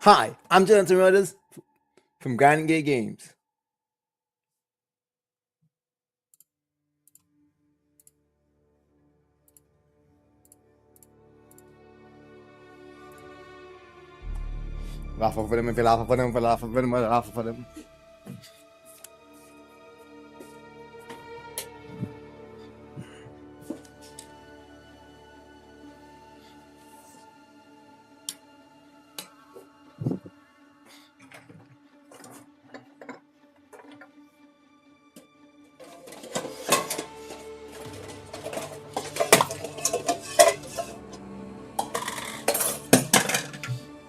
Hi, I'm Jonathan Rodas from Grinding Gate Games. Laugh for them, if you laugh for them, if you laugh for them, laugh for them.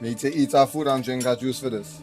Need to eat our food and drink our juice for this.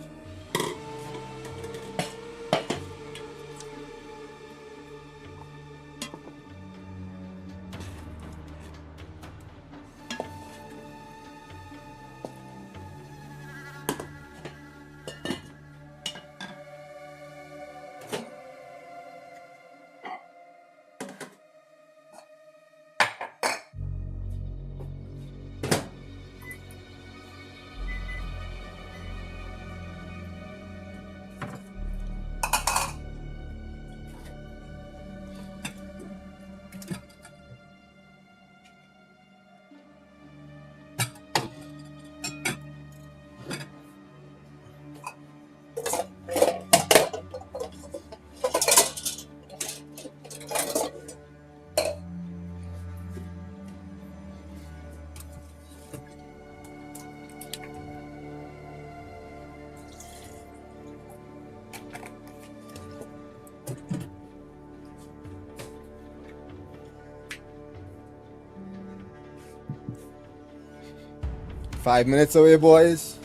Five minutes away, boys.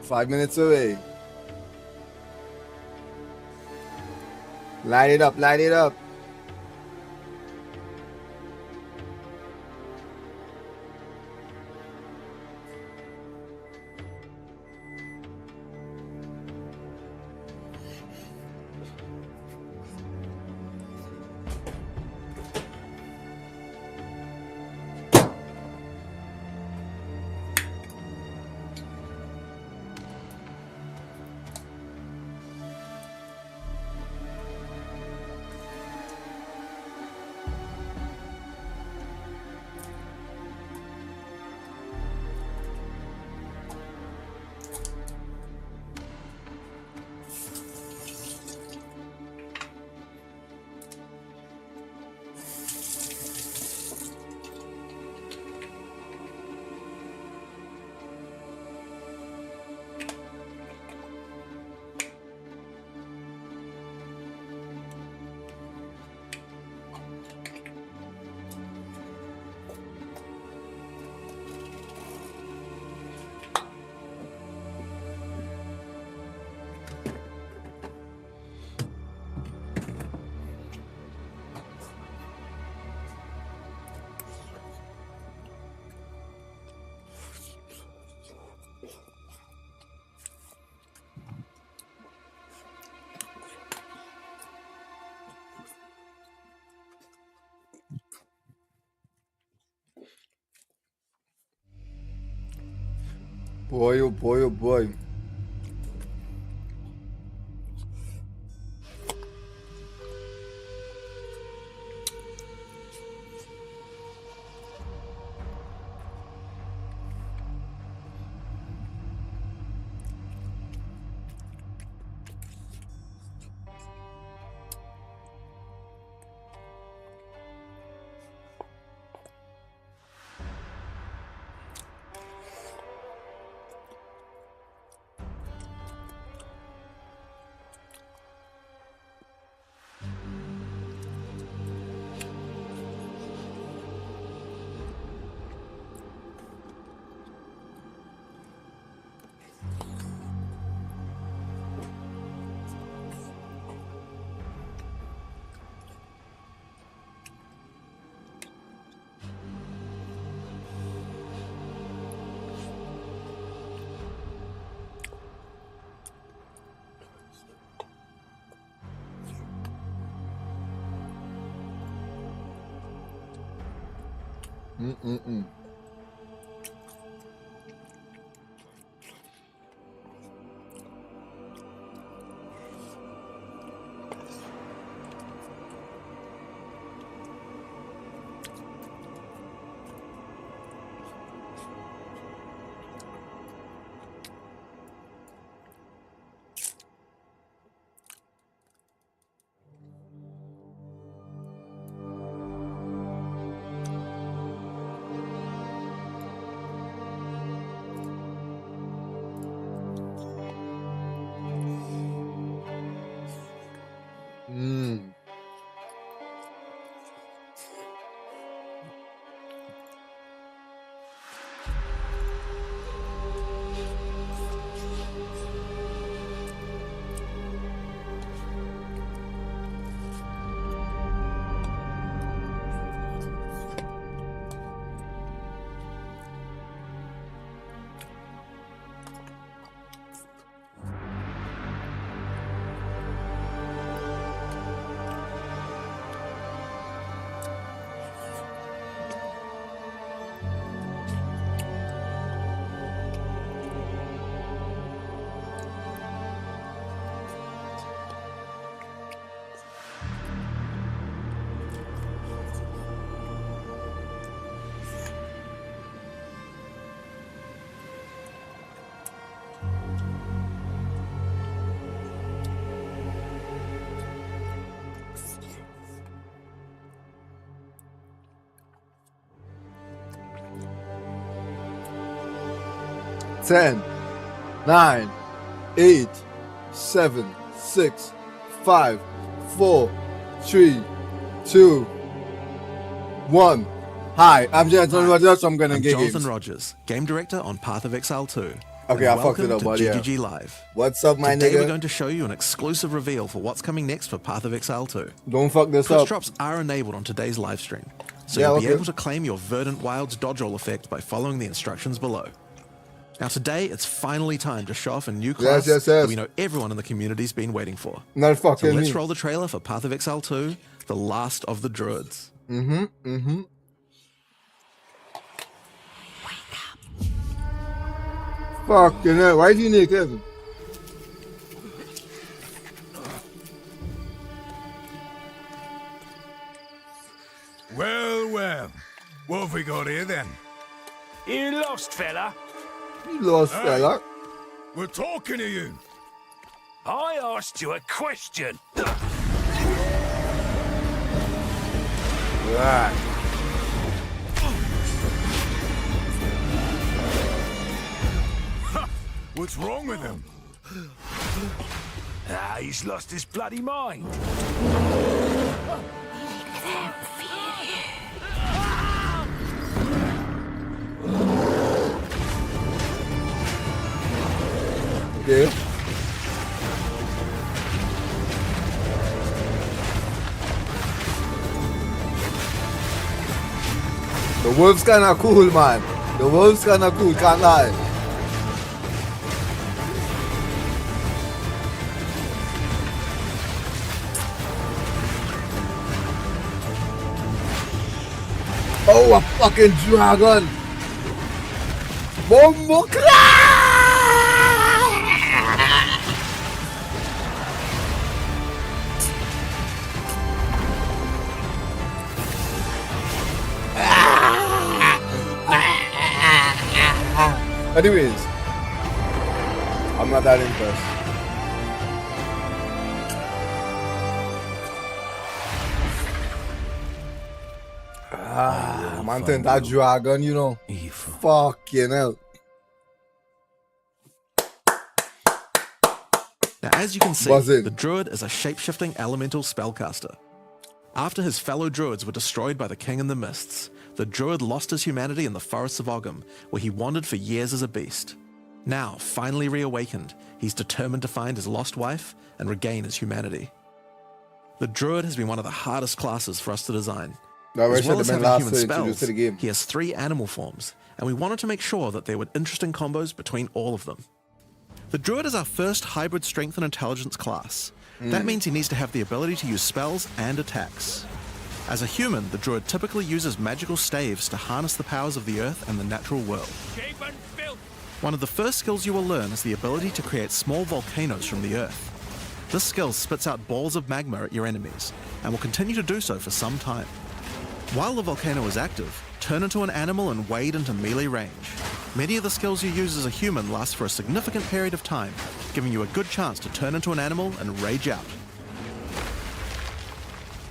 5 minutes away. Light it up, light it up. Boy, oh boy, oh boy. 10, 9, 8, 7, 6, 5, 4, 3, 2, 1. Hi, I'm Jonathan Rogers from Gun and Gay Jonathan Games. Rogers, game director on Path of Exile 2. Okay, I fucked it up, buddy. buddy. GGG Live. What's up, my Today nigga? we're going to show you an exclusive reveal for what's coming next for Path of Exile 2. Don't fuck this Push up. drops are enabled on today's live stream, so Yeah, you'll be okay. able to claim your Verdant Wilds dodge roll effect by following the instructions below. Now today, it's finally time to show off a new class that we know everyone in the community's been waiting for. Not So fucking let's me. roll the trailer for Path of Exile 2, The Last of the Druids. Fucking hell, why do you need Kevin? Well, well. What have we got here then? You lost, fella? You lost, fella. We're talking to you. I asked you a question. Right. What's wrong with him? He's lost his bloody mind. Okay. The wolf's kinda cool, man. The wolf's kinda cool, can't lie. Oh, a fucking dragon! Bombo Anyways, I'm not that impressed. Man, think that dragon, you know. Fucking hell. Now, as you can see, Buzz in. the Druid is a shape-shifting elemental spellcaster. After his fellow Druids were destroyed by the King in the Mists, the Druid lost his humanity in the forests of Ogham, where he wandered for years as a beast. Now, finally reawakened, he's determined to find his lost wife and regain his humanity. The Druid has been one of the hardest classes for us to design. That As well as should have having been last human to introduce spells, to the game. he has 3 animal forms, and we wanted to make sure that there were interesting combos between all of them. The Druid is our first hybrid strength and intelligence class. That means he needs to have the ability to use spells and attacks. As a human, the Druid typically uses magical staves to harness the powers of the earth and the natural world. One of the first skills you will learn is the ability to create small volcanoes from the earth. This skill spits out balls of magma at your enemies, and will continue to do so for some time. While the volcano is active, turn into an animal and wade into melee range. Many of the skills you use as a human last for a significant period of time, giving you a good chance to turn into an animal and rage out.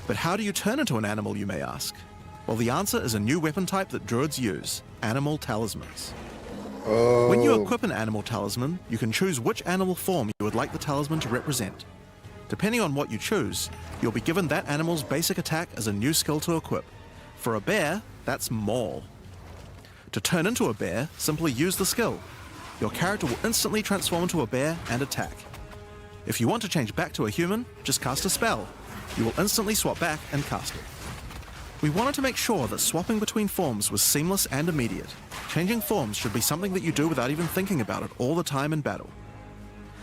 But how do you turn into an animal, you may ask? Well, the answer is a new weapon type that Druids use, animal talismans. Oh. When you equip an animal talisman, you can choose which animal form you would like the talisman to represent. Depending on what you choose, you'll be given that animal's basic attack as a new skill to equip. For a bear, that's Maul. To turn into a bear, simply use the skill. Your character will instantly transform into a bear and attack. If you want to change back to a human, just cast a spell. You will instantly swap back and cast it. We wanted to make sure that swapping between forms was seamless and immediate. Changing forms should be something that you do without even thinking about it all the time in battle.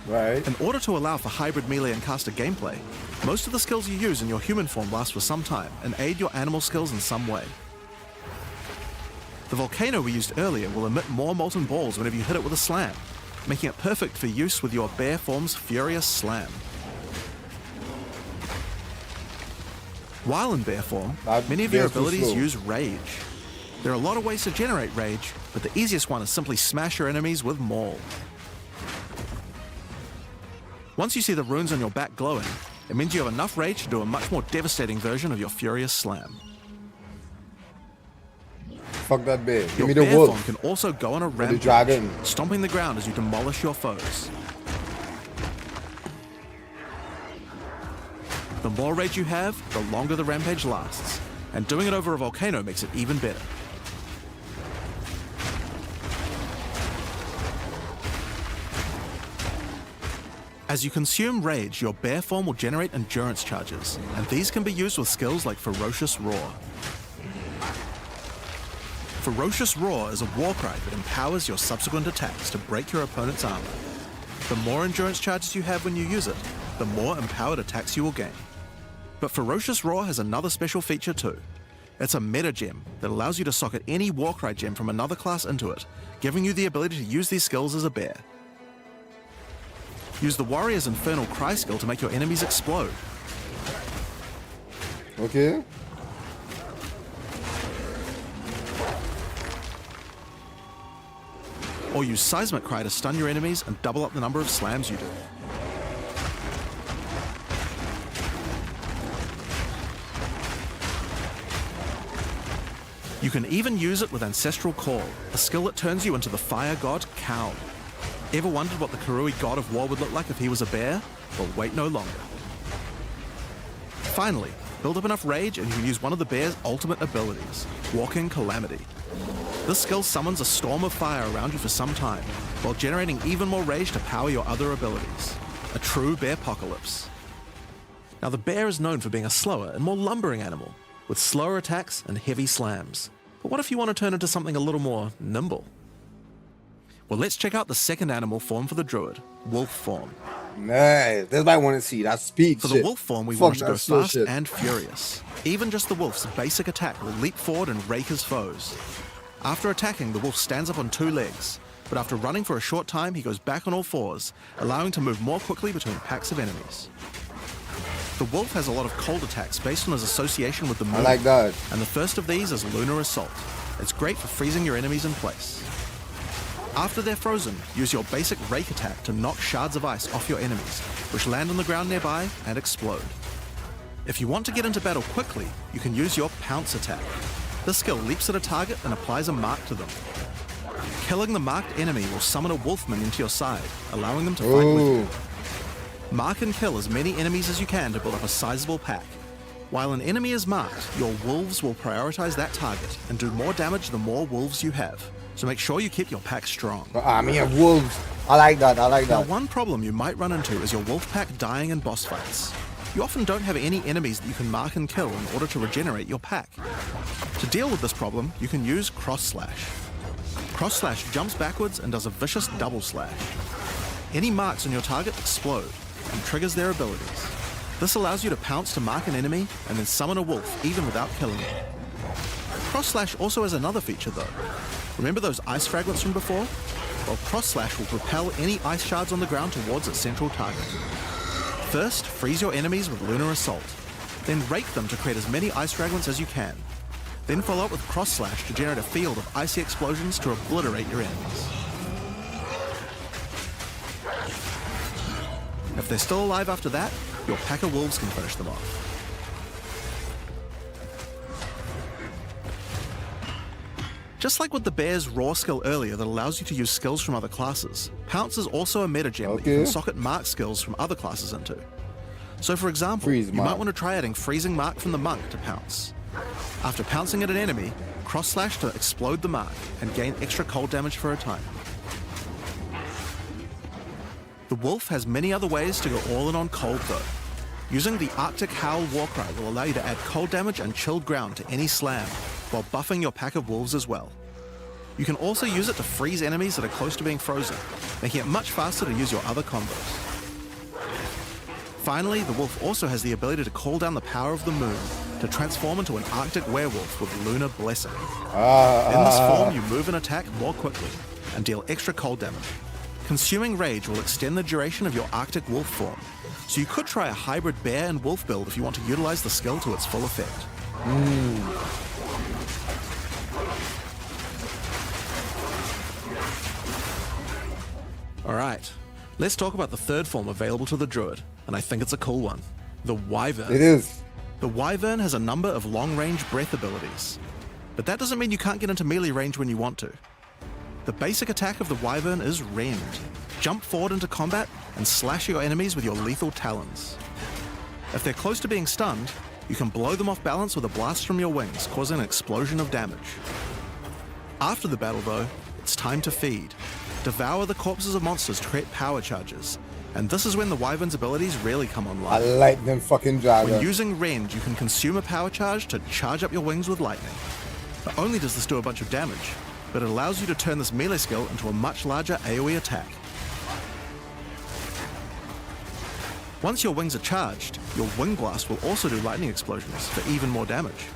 Right. In order to allow for hybrid melee and caster gameplay, most of the skills you use in your human form last for some time and aid your animal skills in some way. The volcano we used earlier will emit more molten balls whenever you hit it with a slam, making it perfect for use with your bear form's furious slam. While in bear form, many of your Bear's too abilities slow. use rage. There are a lot of ways to generate rage, but the easiest one is simply smash your enemies with Maul. Once you see the runes on your back glowing, it means you have enough rage to do a much more devastating version of your furious slam. Fuck that bear. Give Your me the bear form wolf. can also go on a The rampage, dragon. stomping the ground as you demolish your foes. The more rage you have, the longer the rampage lasts, and doing it over a volcano makes it even better. As you consume rage, your bear form will generate endurance charges, and these can be used with skills like Ferocious Roar. Ferocious Roar is a war cry that empowers your subsequent attacks to break your opponent's armor. The more endurance charges you have when you use it, the more empowered attacks you will gain. But Ferocious Roar has another special feature too. It's a meta gem that allows you to socket any Warcry gem from another class into it, giving you the ability to use these skills as a bear. Use the Warrior's Infernal Cry skill to make your enemies explode. Okay. Or use Seismic Cry to stun your enemies and double up the number of slams you do. You can even use it with Ancestral Call, a skill that turns you into the fire god Khal. Ever wondered what the Karui god of war would look like if he was a bear? Well, wait no longer. Finally, build up enough rage and you can use one of the bear's ultimate abilities, Walking Calamity. This skill summons a storm of fire around you for some time, while generating even more rage to power your other abilities. A true bear-pocalypse. Now the bear is known for being a slower and more lumbering animal, with slower attacks and heavy slams. But what if you want to turn into something a little more nimble? Well, let's check out the second animal form for the druid, wolf form. Nice. That's what I want to see. That speed For shit. the wolf form, we Fuck want you to that go slow fast shit. and furious. Even just the wolf's basic attack will leap forward and rake his foes. After attacking, the wolf stands up on two legs, but after running for a short time, he goes back on all fours, allowing to move more quickly between packs of enemies. The wolf has a lot of cold attacks based on his association with the moon. I like that. And the first of these is Lunar Assault. It's great for freezing your enemies in place. After they're frozen, use your basic rake attack to knock shards of ice off your enemies, which land on the ground nearby and explode. If you want to get into battle quickly, you can use your pounce attack. This skill leaps at a target and applies a mark to them. Killing the marked enemy will summon a wolfman into your side, allowing them to fight with you. Mark and kill as many enemies as you can to build up a sizable pack. While an enemy is marked, your wolves will prioritize that target and do more damage the more wolves you have. So make sure you keep your pack strong. Army of wolves. I like that. I like Now, that. one problem you might run into is your wolf pack dying in boss fights. You often don't have any enemies that you can mark and kill in order to regenerate your pack. To deal with this problem, you can use Cross Slash. Cross Slash jumps backwards and does a vicious double slash. Any marks on your target explode and triggers their abilities. This allows you to pounce to mark an enemy and then summon a wolf even without killing it. Cross Slash also has another feature though. Remember those ice fragments from before? Well, Cross Slash will propel any ice shards on the ground towards its central target. First, freeze your enemies with Lunar Assault. Then rake them to create as many ice fragments as you can. Then follow up with Cross Slash to generate a field of icy explosions to obliterate your enemies. If they're still alive after that, your pack of wolves can finish them off. Just like with the bear's raw skill earlier that allows you to use skills from other classes, Pounce is also a meta gem that you can socket mark skills from other classes into. So for example, you might want to try adding Freezing Mark from the Monk to Pounce. After pouncing at an enemy, Cross Slash to explode the mark and gain extra cold damage for a time. The wolf has many other ways to go all in on cold though. Using the Arctic Howl Warcry will allow you to add cold damage and chilled ground to any slam, while buffing your pack of wolves as well. You can also use it to freeze enemies that are close to being frozen, making it much faster to use your other combos. Finally, the wolf also has the ability to call down the power of the moon to transform into an Arctic werewolf with Lunar Blessing. In this form, you move and attack more quickly and deal extra cold damage. Consuming Rage will extend the duration of your Arctic wolf form, so you could try a hybrid bear and wolf build if you want to utilize the skill to its full effect. Alright, let's talk about the third form available to the druid, and I think it's a cool one. The Wyvern. It is. The Wyvern has a number of long-range breath abilities. But that doesn't mean you can't get into melee range when you want to. The basic attack of the Wyvern is Rend. Jump forward into combat and slash your enemies with your lethal talons. If they're close to being stunned, you can blow them off balance with a blast from your wings, causing an explosion of damage. After the battle though, it's time to feed. Devour the corpses of monsters to create power charges, and this is when the Wyvern's abilities really come I online. like them fucking dragon. When using Rend, you can consume a power charge to charge up your wings with lightning. Not only does this do a bunch of damage, but it allows you to turn this melee skill into a much larger AoE attack. Once your wings are charged, your Wing Blast will also do lightning explosions for even more damage.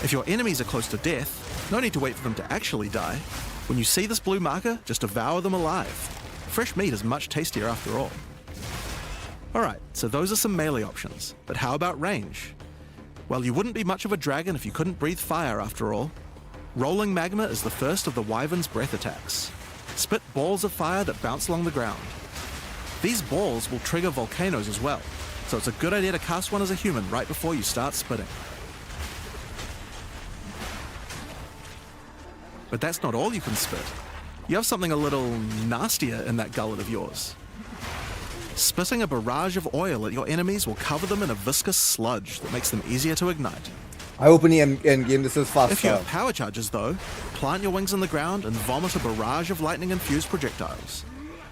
If your enemies are close to death, no need to wait for them to actually die. When you see this blue marker, just devour them alive. Fresh meat is much tastier after all. Alright, so those are some melee options, but how about range? Well, you wouldn't be much of a dragon if you couldn't breathe fire after all. Rolling Magma is the first of the Wyvern's breath attacks. Spit balls of fire that bounce along the ground. These balls will trigger volcanoes as well, so it's a good idea to cast one as a human right before you start spitting. But that's not all you can spit. You have something a little nastier in that gullet of yours. Spitting a barrage of oil at your enemies will cover them in a viscous sludge that makes them easier to ignite. I hope in the end game this is faster. If you have power charges though, plant your wings in the ground and vomit a barrage of lightning-infused projectiles.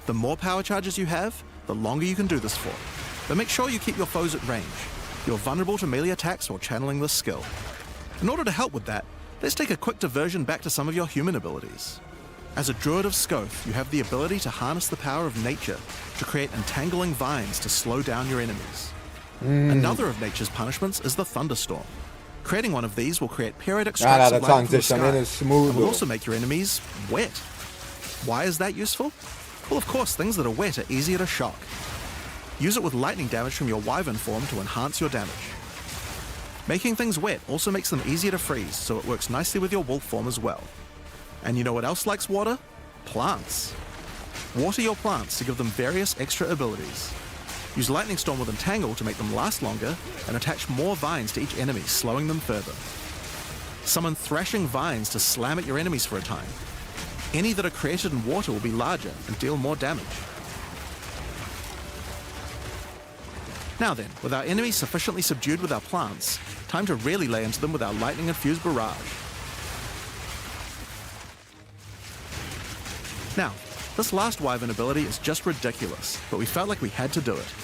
The more power charges you have, the longer you can do this for. But make sure you keep your foes at range. You're vulnerable to melee attacks while channeling this skill. In order to help with that, let's take a quick diversion back to some of your human abilities. As a Druid of Scoth, you have the ability to harness the power of nature to create entangling vines to slow down your enemies. Another of nature's punishments is the thunderstorm. Creating one of these will create periodic strikes the of lightning from the transition sky, in is smooth and will though. also make your enemies wet. Why is that useful? Well, of course, things that are wet are easier to shock. Use it with lightning damage from your Wyvern form to enhance your damage. Making things wet also makes them easier to freeze, so it works nicely with your wolf form as well. And you know what else likes water? Plants. Water your plants to give them various extra abilities. Use Lightning Storm with Entangle to make them last longer, and attach more vines to each enemy, slowing them further. Summon Thrashing Vines to slam at your enemies for a time. Any that are created in water will be larger and deal more damage. Now then, with our enemies sufficiently subdued with our plants, time to really lay into them with our lightning-infused barrage. Now, this last Wyvern ability is just ridiculous, but we felt like we had to do it.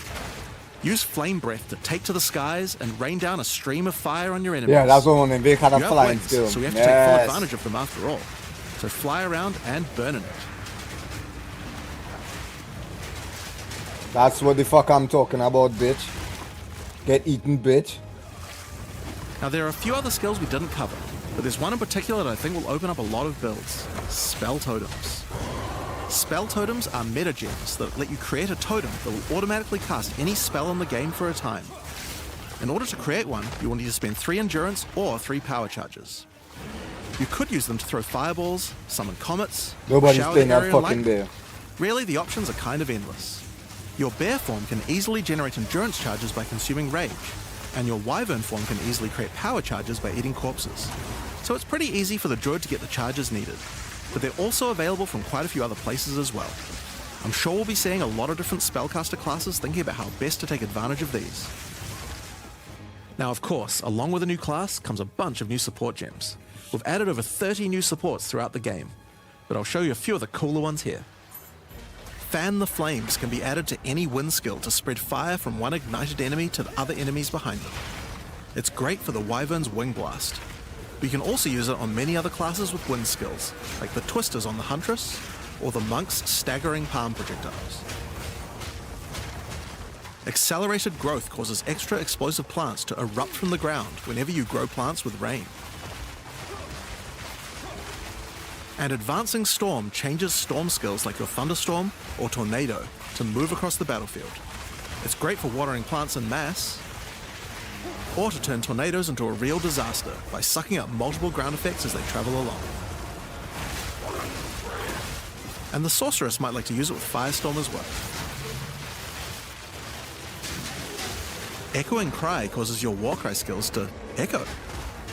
Use Flame Breath to take to the skies and rain down a stream of fire on your enemies. Yeah, that's one of them. They kind of You have flying wings, still. so we have to take full advantage of them after all. So fly around and burn in it. That's what the fuck I'm talking about, bitch. Get eaten, bitch. Now there are a few other skills we didn't cover, but there's one in particular that I think will open up a lot of builds. Spell Totems. Spell Totems are meta gems that let you create a totem that will automatically cast any spell in the game for a time. In order to create one, you will need to spend 3 endurance or 3 power charges. You could use them to throw fireballs, summon comets, Nobody's shower playing the that area fucking lightning. bear. Really, the options are kind of endless. Your bear form can easily generate endurance charges by consuming rage, and your wyvern form can easily create power charges by eating corpses. So it's pretty easy for the druid to get the charges needed, but they're also available from quite a few other places as well. I'm sure we'll be seeing a lot of different spellcaster classes thinking about how best to take advantage of these. Now, of course, along with a new class comes a bunch of new support gems. We've added over 30 new supports throughout the game, but I'll show you a few of the cooler ones here. Fan the Flames can be added to any wind skill to spread fire from one ignited enemy to the other enemies behind them. It's great for the Wyvern's Wing Blast. But you can also use it on many other classes with wind skills, like the Twisters on the Huntress, or the Monk's Staggering Palm Projectiles. Accelerated Growth causes extra explosive plants to erupt from the ground whenever you grow plants with rain. And Advancing Storm changes storm skills like your Thunderstorm or Tornado to move across the battlefield. It's great for watering plants en masse, or to turn tornadoes into a real disaster by sucking up multiple ground effects as they travel along. And the Sorceress might like to use it with Firestorm as well. Echoing Cry causes your Warcry skills to echo.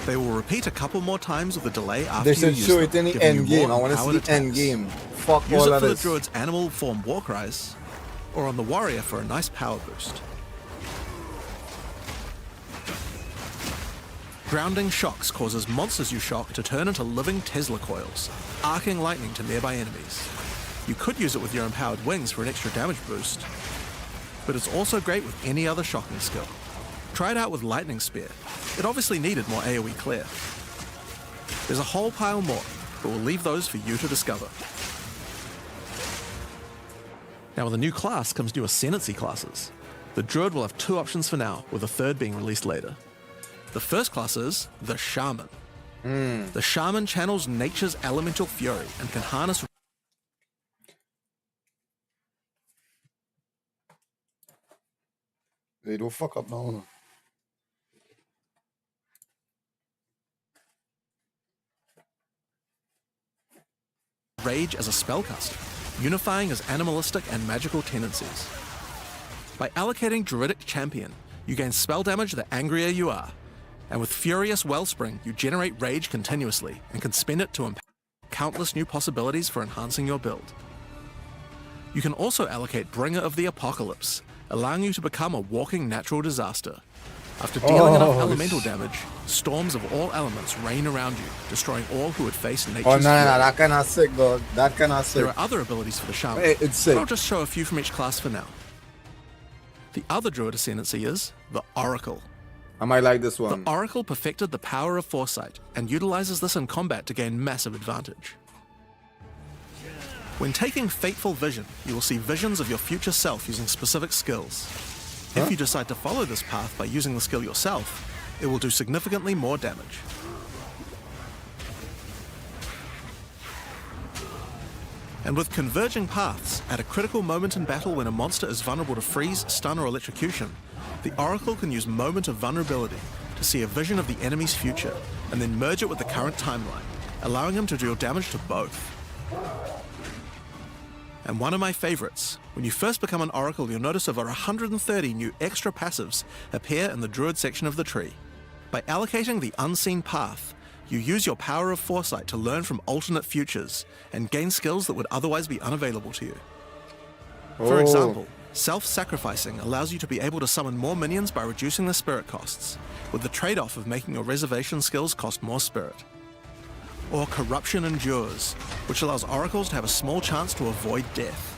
They will repeat a couple more times with a delay after They you should use show them, it in the giving you end game. I more want to see empowered the end attacks. game. Fuck Use all it of for the this. druid's animal form war cries, or on the warrior for a nice power boost. Grounding shocks causes monsters you shock to turn into living Tesla coils, arcing lightning to nearby enemies. You could use it with your empowered wings for an extra damage boost, but it's also great with any other shocking skill. Try it out with Lightning Spear. It obviously needed more AoE clear. There's a whole pile more, but we'll leave those for you to discover. Now with a new class comes new Ascendancy classes. The Druid will have 2 options for now, with a third being released later. The first class is the Shaman. The Shaman channels nature's elemental fury and can harness They don't fuck up now. rage as a spellcaster, unifying his animalistic and magical tendencies. By allocating Druidic Champion, you gain spell damage the angrier you are, and with Furious Wellspring, you generate rage continuously and can spend it to empower countless new possibilities for enhancing your build. You can also allocate Bringer of the Apocalypse, allowing you to become a walking natural disaster. After dealing enough elemental damage, storms of all elements rain around you, destroying all who would face nature's Oh, no, fury. that kind of sick, dog. That kind of sick. There are other abilities for the Shaman, Hey, it's sick. but I'll just show a few from each class for now. The other Druid Ascendancy is the Oracle. I might like this The one. Oracle perfected the power of Foresight and utilizes this in combat to gain massive advantage. When taking Fateful Vision, you will see visions of your future self using specific skills. If you decide to follow this path by using the skill yourself, it will do significantly more damage. And with Converging Paths, at a critical moment in battle when a monster is vulnerable to freeze, stun, or electrocution, the Oracle can use Moment of Vulnerability to see a vision of the enemy's future and then merge it with the current timeline, allowing him to deal damage to both. And one of my favorites, when you first become an Oracle, you'll notice over 130 new extra passives appear in the Druid section of the tree. By allocating the Unseen Path, you use your power of Foresight to learn from alternate futures and gain skills that would otherwise be unavailable to you. For example, self-sacrificing allows you to be able to summon more minions by reducing the spirit costs, with the trade-off of making your reservation skills cost more spirit. Or Corruption Endures, which allows oracles to have a small chance to avoid death.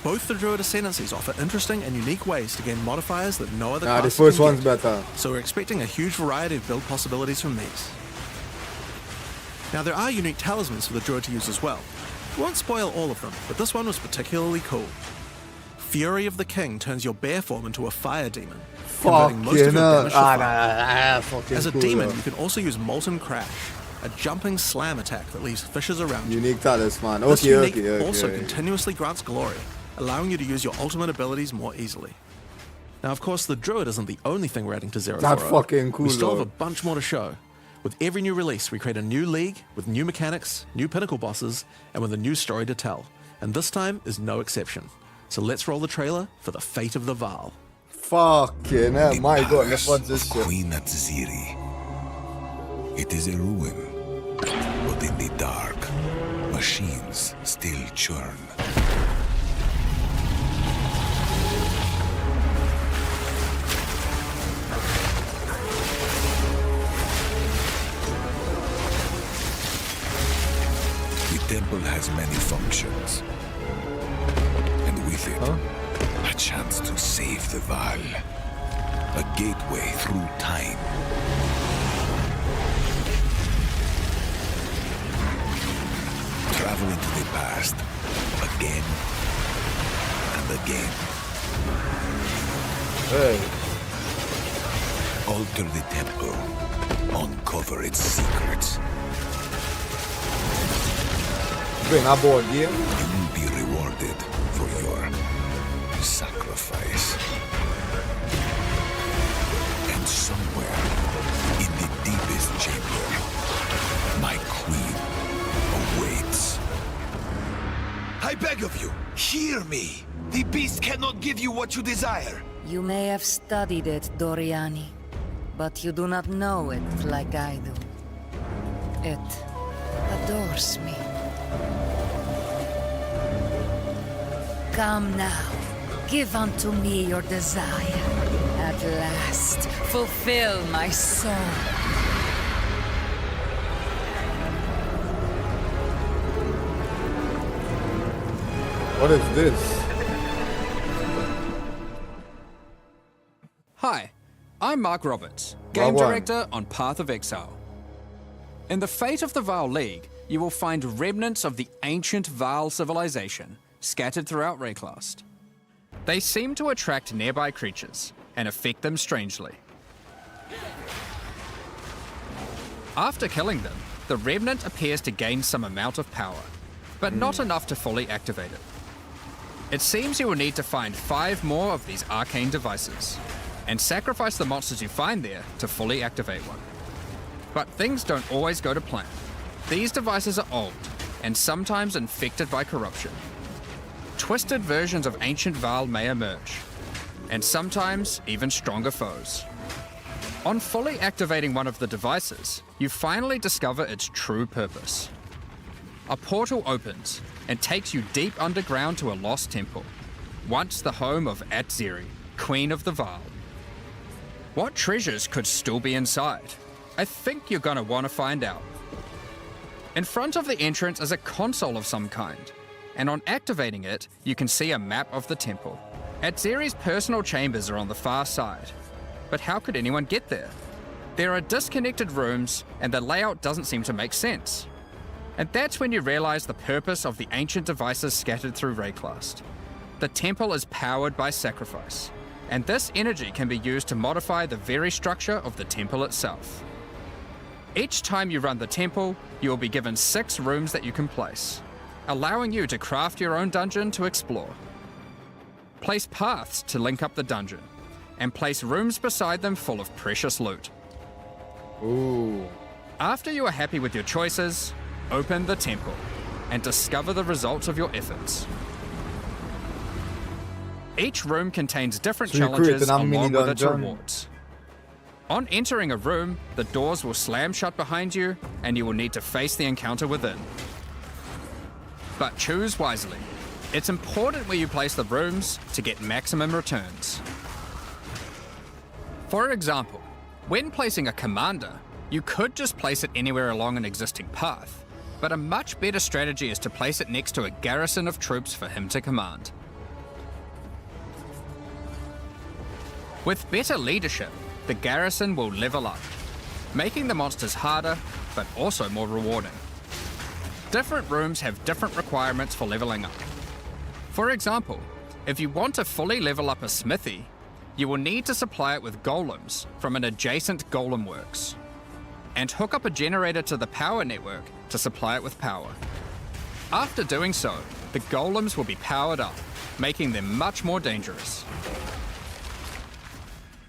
Both the Druid Ascendancies offer interesting and unique ways to gain modifiers that no other Nah, the classes first can one's get, better. so we're expecting a huge variety of build possibilities from these. Now there are unique talismans for the Druid to use as well. We won't spoil all of them, but this one was particularly cool. Fury of the King turns your bear form into a fire demon, converting most of your damage to fire. As a demon, you can also use Molten Crash, a jumping slam attack that leaves fissures around you. Unique talisman. This Okay, unique okay. also continuously grants glory, allowing you to use your ultimate abilities more easily. Now, of course, the Druid isn't the only thing we're adding to Zero That's Foro. fucking cool, We still have though. a bunch more to show. With every new release, we create a new league with new mechanics, new pinnacle bosses, and with a new story to tell. And this time is no exception. So let's roll the trailer for the Fate of the Vaal. Fucking hell, The my god, let's palace watch this of shit. Queen Atziri. It is a ruin, but in the dark, machines still churn. The temple has many functions, and with it, a chance to save the Vaal. A gateway through time. Travel into the past again and again. Hey. Alter the temple. Uncover its secrets. Bring a board game. You will be rewarded for your sacrifice. And somewhere in the deepest chamber, my queen awaits. I beg of you, hear me. The beast cannot give you what you desire. You may have studied it, Doriani, but you do not know it like I do. It adores me. Come now, give unto me your desire. At last, fulfill my soul. What is this? Hi, I'm Mark Roberts, Game Wagwan. Director on Path of Exile. In the Fate of the Vaal League, you will find remnants of the ancient Vaal civilization scattered throughout Rayclast. They seem to attract nearby creatures and affect them strangely. After killing them, the remnant appears to gain some amount of power, but not enough to fully activate it. It seems you will need to find 5 more of these arcane devices, and sacrifice the monsters you find there to fully activate one. But things don't always go to plan. These devices are old, and sometimes infected by corruption. Twisted versions of ancient Vaal may emerge, and sometimes even stronger foes. On fully activating one of the devices, you finally discover its true purpose. A portal opens and takes you deep underground to a lost temple, once the home of Atziri, Queen of the Vaal. What treasures could still be inside? I think you're gonna want to find out. In front of the entrance is a console of some kind, and on activating it, you can see a map of the temple. Atziri's personal chambers are on the far side, but how could anyone get there? There are disconnected rooms, and the layout doesn't seem to make sense. And that's when you realize the purpose of the ancient devices scattered through Rayclast. The temple is powered by sacrifice, and this energy can be used to modify the very structure of the temple itself. Each time you run the temple, you will be given 6 rooms that you can place, allowing you to craft your own dungeon to explore. Place paths to link up the dungeon, and place rooms beside them full of precious loot. Ooh. After you are happy with your choices, open the temple and discover the results of your efforts. Each room contains different So you create challenges an mini along with its dungeon. rewards. On entering a room, the doors will slam shut behind you and you will need to face the encounter within. But choose wisely. It's important where you place the rooms to get maximum returns. For example, when placing a commander, you could just place it anywhere along an existing path, but a much better strategy is to place it next to a garrison of troops for him to command. With better leadership, the garrison will level up, making the monsters harder, but also more rewarding. Different rooms have different requirements for leveling up. For example, if you want to fully level up a smithy, you will need to supply it with golems from an adjacent golem works, and hook up a generator to the power network to supply it with power. After doing so, the golems will be powered up, making them much more dangerous.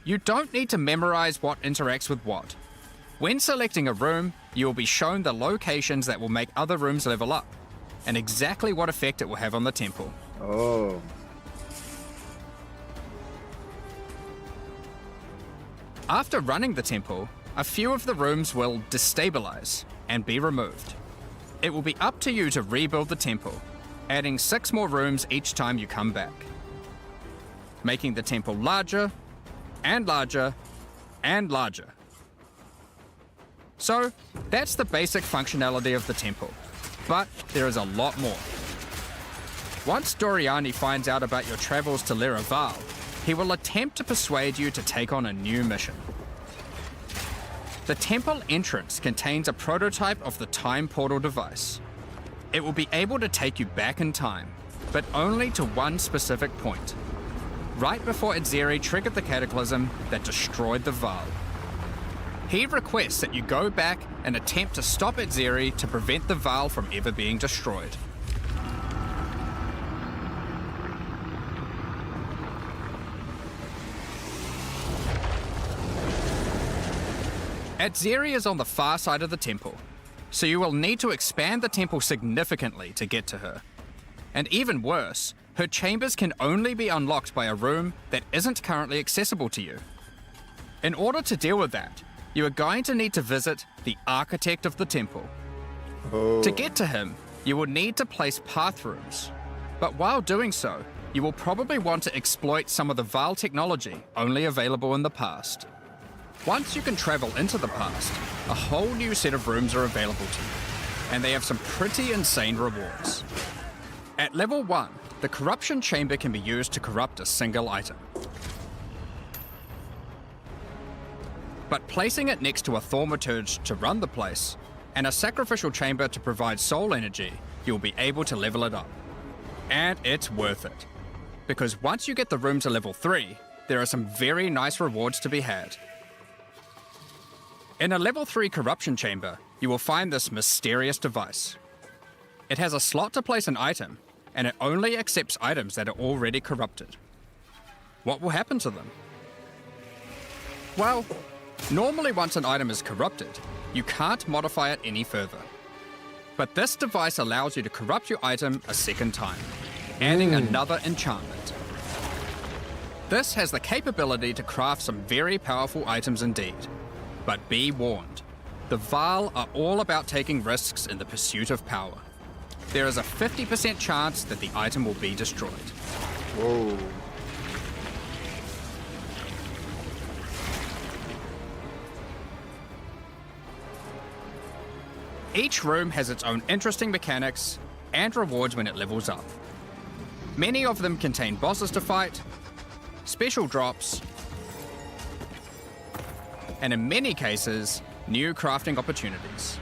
You don't need to memorize what interacts with what. When selecting a room, you will be shown the locations that will make other rooms level up, and exactly what effect it will have on the temple. Oh. After running the temple, a few of the rooms will destabilize and be removed. It will be up to you to rebuild the temple, adding 6 more rooms each time you come back, making the temple larger and larger and larger. So, that's the basic functionality of the temple, but there is a lot more. Once Doriani finds out about your travels to Leraval, he will attempt to persuade you to take on a new mission. The temple entrance contains a prototype of the time portal device. It will be able to take you back in time, but only to one specific point, right before Atziri triggered the cataclysm that destroyed the Vaal. He requests that you go back and attempt to stop Atziri to prevent the Vaal from ever being destroyed. Atziri is on the far side of the temple, so you will need to expand the temple significantly to get to her. And even worse, her chambers can only be unlocked by a room that isn't currently accessible to you. In order to deal with that, you are going to need to visit the architect of the temple. To get to him, you will need to place path rooms. But while doing so, you will probably want to exploit some of the Vaal technology only available in the past. Once you can travel into the past, a whole new set of rooms are available to you, and they have some pretty insane rewards. At level 1, the corruption chamber can be used to corrupt a single item. But placing it next to a thaumaturge to run the place, and a sacrificial chamber to provide soul energy, you'll be able to level it up. And it's worth it. Because once you get the room to level 3, there are some very nice rewards to be had. In a level 3 corruption chamber, you will find this mysterious device. It has a slot to place an item, and it only accepts items that are already corrupted. What will happen to them? Well, normally once an item is corrupted, you can't modify it any further. But this device allows you to corrupt your item a second time, adding another enchantment. This has the capability to craft some very powerful items indeed. But be warned, the Vaal are all about taking risks in the pursuit of power. There is a 50% chance that the item will be destroyed. Whoa. Each room has its own interesting mechanics and rewards when it levels up. Many of them contain bosses to fight, special drops, and in many cases, new crafting opportunities.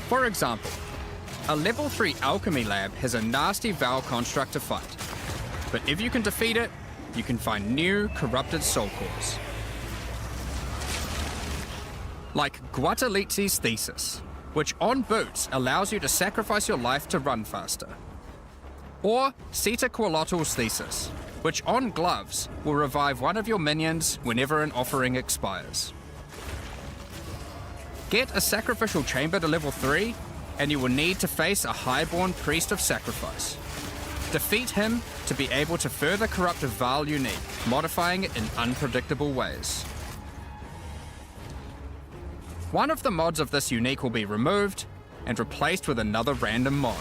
For example, a level 3 alchemy lab has a nasty Vaal construct to fight, but if you can defeat it, you can find new corrupted soul cores. Like Guatalitzi's Thesis, which on boots allows you to sacrifice your life to run faster. Or Sitaqualotl's Thesis, which on gloves will revive one of your minions whenever an offering expires. Get a sacrificial chamber to level 3, and you will need to face a highborn priest of sacrifice. Defeat him to be able to further corrupt a Vaal unique, modifying it in unpredictable ways. One of the mods of this unique will be removed and replaced with another random mod.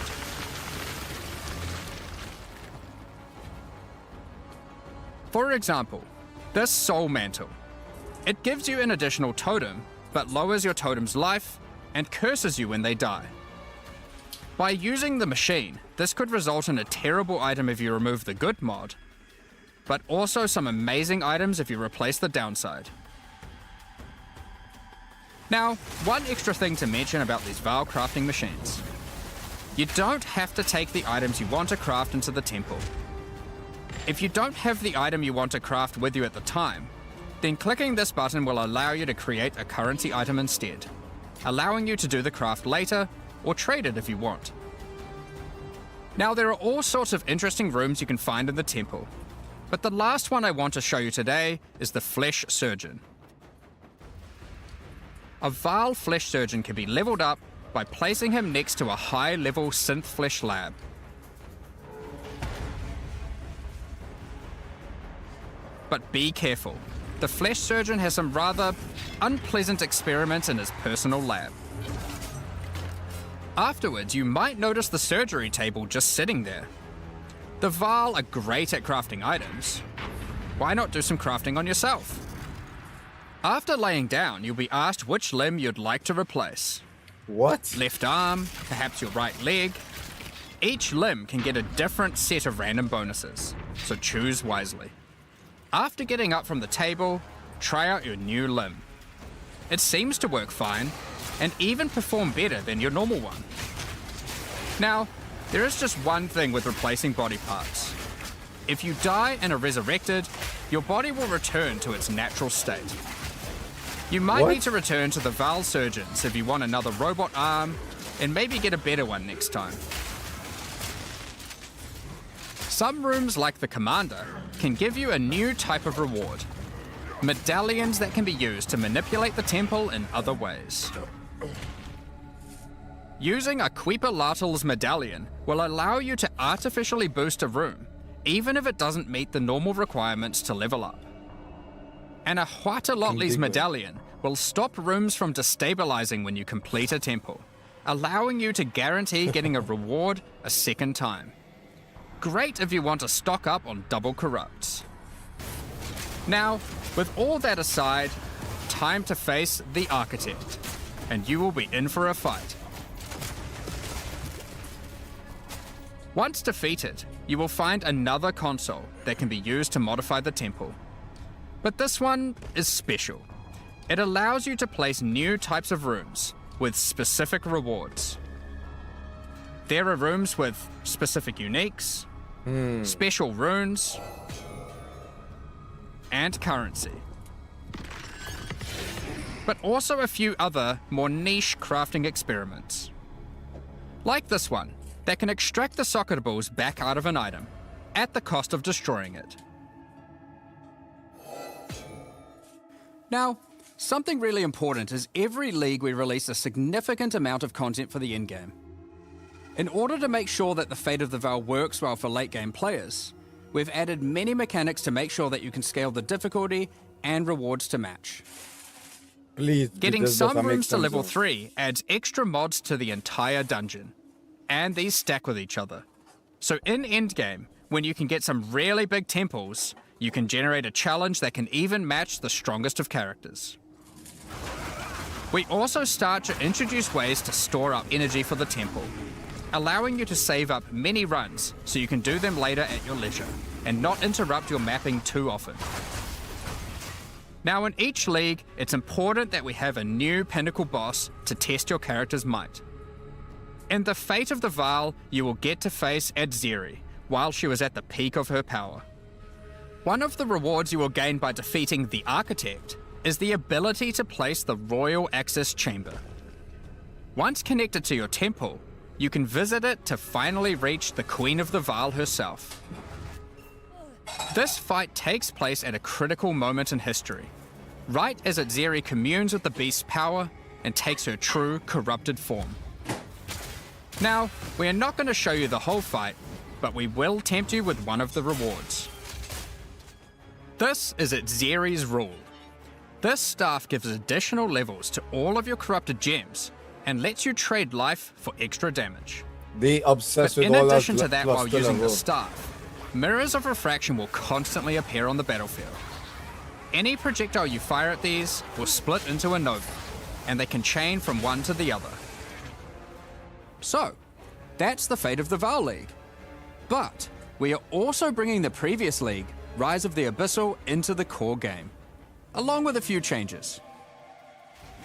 For example, this Soul Mantle. It gives you an additional totem, but lowers your totem's life and curses you when they die. By using the machine, this could result in a terrible item if you remove the good mod, but also some amazing items if you replace the downside. Now, one extra thing to mention about these Vaal crafting machines. You don't have to take the items you want to craft into the temple. If you don't have the item you want to craft with you at the time, then clicking this button will allow you to create a currency item instead, allowing you to do the craft later or trade it if you want. Now, there are all sorts of interesting rooms you can find in the temple, but the last one I want to show you today is the Flesh Surgeon. A Vaal Flesh Surgeon can be leveled up by placing him next to a high-level synth flesh lab. But be careful. The Flesh Surgeon has some rather unpleasant experiments in his personal lab. Afterwards, you might notice the surgery table just sitting there. The Vaal are great at crafting items. Why not do some crafting on yourself? After laying down, you'll be asked which limb you'd like to replace. What? Left arm, perhaps your right leg. Each limb can get a different set of random bonuses, so choose wisely. After getting up from the table, try out your new limb. It seems to work fine, and even perform better than your normal one. Now, there is just one thing with replacing body parts. If you die and are resurrected, your body will return to its natural state. You might need to return to the Vaal Surgeons if you want another robot arm, and maybe get a better one next time. Some rooms, like the Commander, can give you a new type of reward. Medallions that can be used to manipulate the temple in other ways. Using a Queeper Lartl's medallion will allow you to artificially boost a room even if it doesn't meet the normal requirements to level up. And a Huatalotli's medallion will stop rooms from destabilizing when you complete a temple, allowing you to guarantee getting a reward a second time. Great if you want to stock up on double corrupts. Now, with all that aside, time to face the Architect, and you will be in for a fight. Once defeated, you will find another console that can be used to modify the temple. But this one is special. It allows you to place new types of rooms with specific rewards. There are rooms with specific uniques, special runes, and currency. But also a few other, more niche crafting experiments. Like this one, that can extract the soccer balls back out of an item, at the cost of destroying it. Now, something really important is every league we release a significant amount of content for the endgame. In order to make sure that the Fate of the Val works well for late game players, we've added many mechanics to make sure that you can scale the difficulty and rewards to match. Please. Getting this some doesn't make rooms to sense. level 3 adds extra mods to the entire dungeon, and these stack with each other. So in endgame, when you can get some really big temples, you can generate a challenge that can even match the strongest of characters. We also start to introduce ways to store up energy for the temple, allowing you to save up many runs so you can do them later at your leisure, and not interrupt your mapping too often. Now in each league, it's important that we have a new pinnacle boss to test your character's might. In the Fate of the Val, you will get to face Exile while she was at the peak of her power. One of the rewards you will gain by defeating the Architect is the ability to place the Royal Access Chamber. Once connected to your temple, you can visit it to finally reach the Queen of the Val herself. This fight takes place at a critical moment in history, right as Exile communes with the beast's power and takes her true corrupted form. Now, we are not going to show you the whole fight, but we will tempt you with one of the rewards. This is Exile's rule. This staff gives additional levels to all of your corrupted gems and lets you trade life for extra damage. They obsessed But with in all addition that to that, plus while still using the level. staff, mirrors of refraction will constantly appear on the battlefield. Any projectile you fire at these will split into a nova, and they can chain from one to the other. So, that's the Fate of the Val League. But we are also bringing the previous league, Rise of the Abyssal, into the core game, along with a few changes.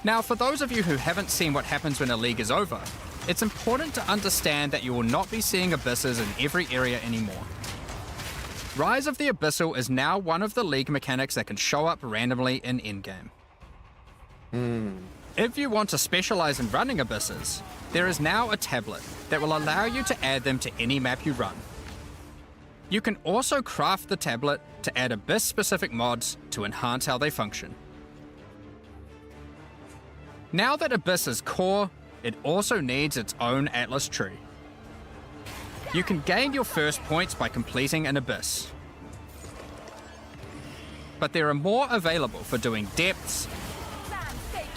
Now, for those of you who haven't seen what happens when a league is over, it's important to understand that you will not be seeing abysses in every area anymore. Rise of the Abyssal is now one of the league mechanics that can show up randomly in endgame. If you want to specialize in running abysses, there is now a tablet that will allow you to add them to any map you run. You can also craft the tablet to add abyss-specific mods to enhance how they function. Now that Abyss is core, it also needs its own Atlas tree. You can gain your first points by completing an Abyss. But there are more available for doing depths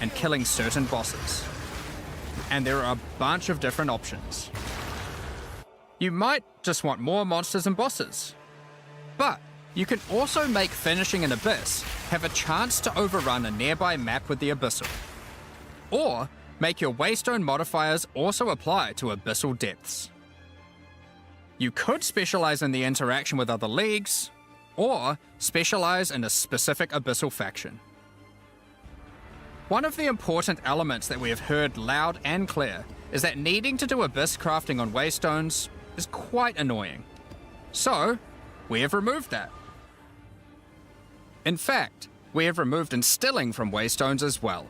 and killing certain bosses. And there are a bunch of different options. You might just want more monsters and bosses. But you can also make finishing an Abyss have a chance to overrun a nearby map with the Abyssal. Or make your Waystone modifiers also apply to Abyssal depths. You could specialize in the interaction with other leagues, or specialize in a specific Abyssal faction. One of the important elements that we have heard loud and clear is that needing to do Abyss crafting on Waystones is quite annoying. So, we have removed that. In fact, we have removed instilling from Waystones as well.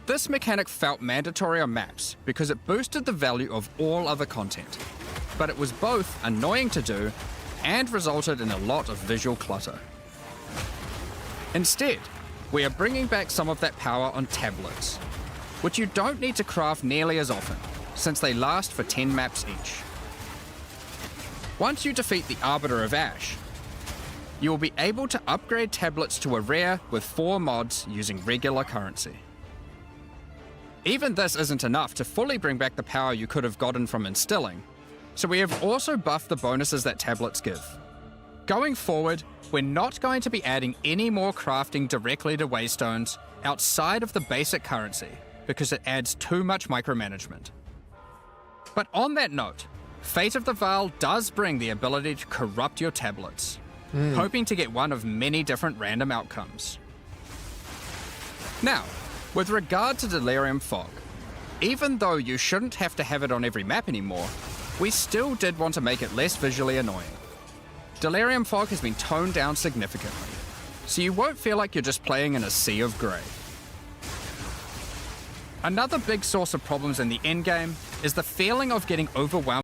This mechanic felt mandatory on maps because it boosted the value of all other content, but it was both annoying to do and resulted in a lot of visual clutter. Instead, we are bringing back some of that power on tablets, which you don't need to craft nearly as often, since they last for 10 maps each. Once you defeat the Arbiter of Ash, you will be able to upgrade tablets to a rare with 4 mods using regular currency. Even this isn't enough to fully bring back the power you could have gotten from instilling, so we have also buffed the bonuses that tablets give. Going forward, we're not going to be adding any more crafting directly to Waystones outside of the basic currency, because it adds too much micromanagement. But on that note, Fate of the Vial does bring the ability to corrupt your tablets, hoping to get one of many different random outcomes. Now, with regard to Delirium Fog, even though you shouldn't have to have it on every map anymore, we still did want to make it less visually annoying. Delirium Fog has been toned down significantly, so you won't feel like you're just playing in a sea of grey. Another big source of problems in the endgame is the feeling of getting overwhelmed